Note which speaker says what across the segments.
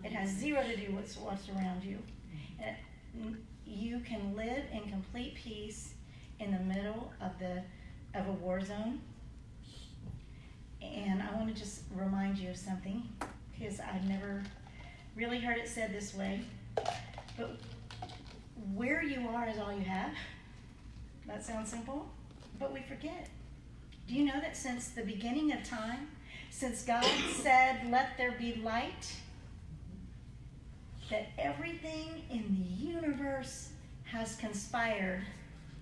Speaker 1: It has zero to do with what's around you. And you can live in complete peace in the middle of a war zone. And I want to just remind you of something, because I've never really heard it said this way. But where you are is all you have. That sounds simple, but we forget. Do you know that since the beginning of time, since God said, "Let there be light," that everything in the universe has conspired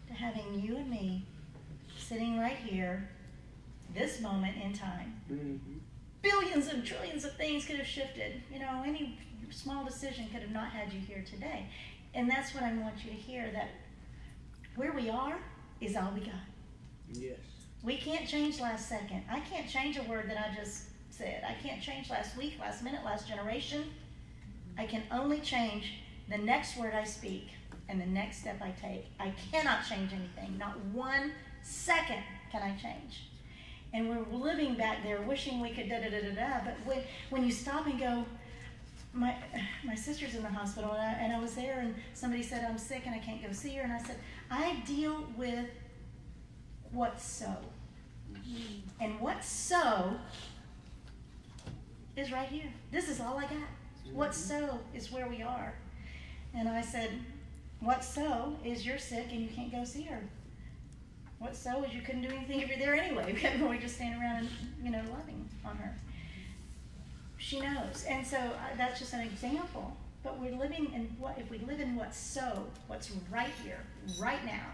Speaker 1: to having you and me sitting right here, this moment in time.
Speaker 2: Mm-hmm.
Speaker 1: Billions and trillions of things could have shifted. You know, any small decision could have not had you here today. And that's what I want you to hear, that where we are is all we got.
Speaker 2: Yes.
Speaker 1: We can't change last second. I can't change a word that I just said. I can't change last week, last minute, last generation. I can only change the next word I speak and the next step I take. I cannot change anything. Not 1 second can I change. And we're living back there wishing we could da-da-da-da-da. But when you stop and go, my sister's in the hospital, and I was there, and somebody said, "I'm sick and I can't go see her." And I said, I deal with what's so. And what's so is right here. This is all I got. What's so is where we are. And I said, what's so is you're sick and you can't go see her. What's so is you couldn't do anything if you're there anyway. We just stand around and, loving on her. She knows. And so that's just an example. But we're living in if we live in what's so, what's right here, right now,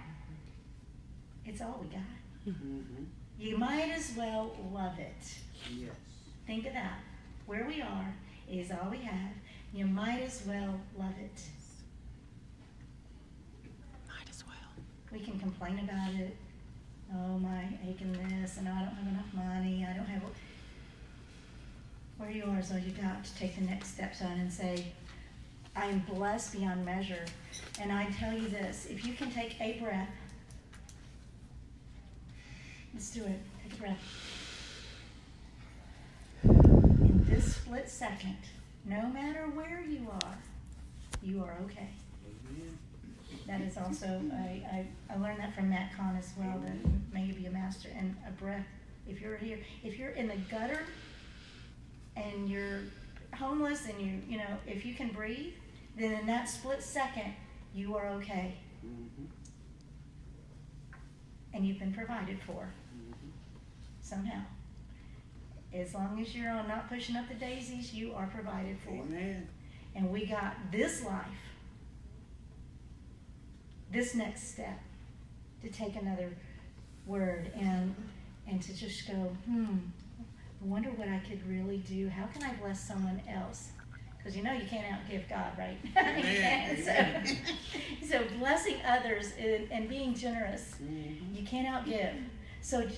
Speaker 1: it's all we got.
Speaker 2: Mm-hmm.
Speaker 1: You might as well love it.
Speaker 2: Yes.
Speaker 1: Think of that. Where we are is all we have. You might as well love it.
Speaker 3: Might as well.
Speaker 1: We can complain about it. Oh, my aching this, and I don't have enough money. I don't have. Where you are is all you got to take the next steps on and say, I am blessed beyond measure. And I tell you this, if you can take a breath, let's do it. Take a breath. In this split second, no matter where you are okay.
Speaker 2: Amen.
Speaker 1: That is also, I learned that from Matt Kahn as well, that may you be a master. And a breath, if you're here, if you're in the gutter and you're homeless and if you can breathe, then in that split second, you are okay.
Speaker 2: Mm-hmm.
Speaker 1: And you've been provided for
Speaker 2: Mm-hmm.
Speaker 1: somehow. As long as you're not pushing up the daisies, you are provided for.
Speaker 2: Amen.
Speaker 1: And we got this life, this next step, to take another word and to just go, I wonder what I could really do. How can I bless someone else? Because you can't outgive God, right? So blessing others and being generous, you can't outgive. So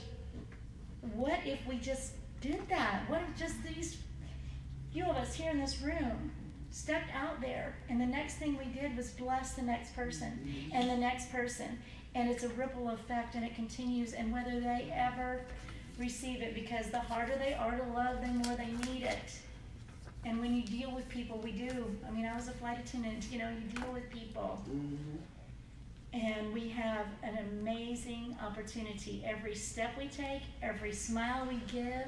Speaker 1: what if we just did that? What if just these few of us here in this room stepped out there, and the next thing we did was bless the next person and the next person, and it's a ripple effect, and it continues, and whether they ever receive it, because the harder they are to love, the more they need it. And when you deal with people, we do. I was a flight attendant, you deal with people.
Speaker 2: Mm-hmm.
Speaker 1: And we have an amazing opportunity. Every step we take, every smile we give,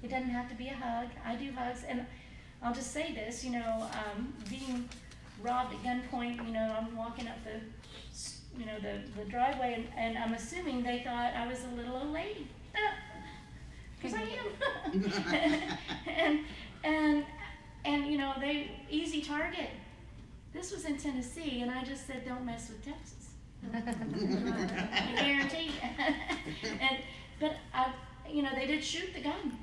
Speaker 1: it doesn't have to be a hug. I do hugs, and I'll just say this, being robbed at gunpoint, I'm walking up the driveway, and I'm assuming they thought I was a little old lady. Because I am. and they easy target. This was in Tennessee, and I just said, don't mess with Texas. I guarantee. But they did shoot the gun.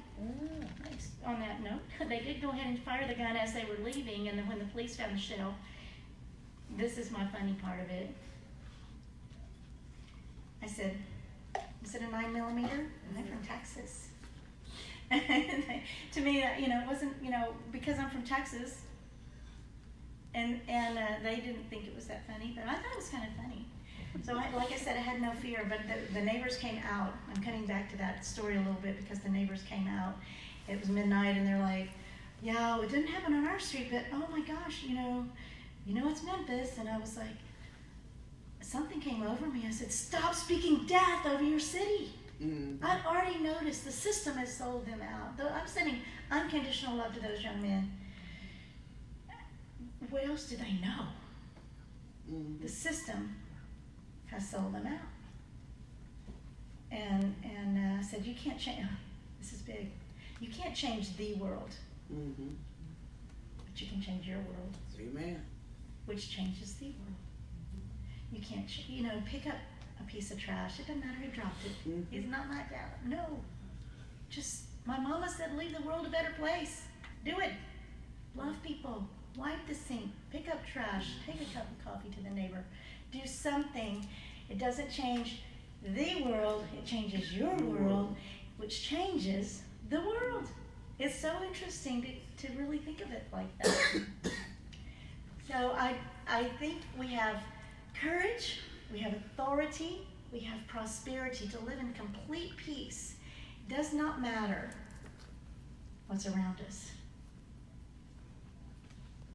Speaker 1: On that note, they did go ahead and fire the gun as they were leaving, and then when the police found the shell, this is my funny part of it. I said, is it a 9mm? And they're from Texas. To me, it wasn't, because I'm from Texas, and they didn't think it was that funny, but I thought it was kind of funny. So, like I said, I had no fear, but the neighbors came out. I'm coming back to that story a little bit because the neighbors came out. It was midnight, and they're like, yeah, it didn't happen on our street, but oh my gosh, it's Memphis. And I was like, something came over me. I said, stop speaking death over your city.
Speaker 2: Mm-hmm.
Speaker 1: I've already noticed the system has sold them out. Though I'm sending unconditional love to those young men. What else do they know?
Speaker 2: Mm-hmm.
Speaker 1: The system has sold them out. And I said, you can't change, this is big, you can't change the world,
Speaker 2: Mm-hmm.
Speaker 1: but you can change your world,
Speaker 2: Amen.
Speaker 1: which changes the world. You can't, pick up a piece of trash. It doesn't matter who dropped it.
Speaker 2: Mhm.
Speaker 1: It's not my job. No. Just, my mama said, leave the world a better place. Do it. Love people. Wipe the sink. Pick up trash. Take a cup of coffee to the neighbor. Do something. It doesn't change the world. It changes your world, which changes the world. It's so interesting to really think of it like that. So I think we have courage, we have authority, we have prosperity to live in complete peace. It does not matter what's around us.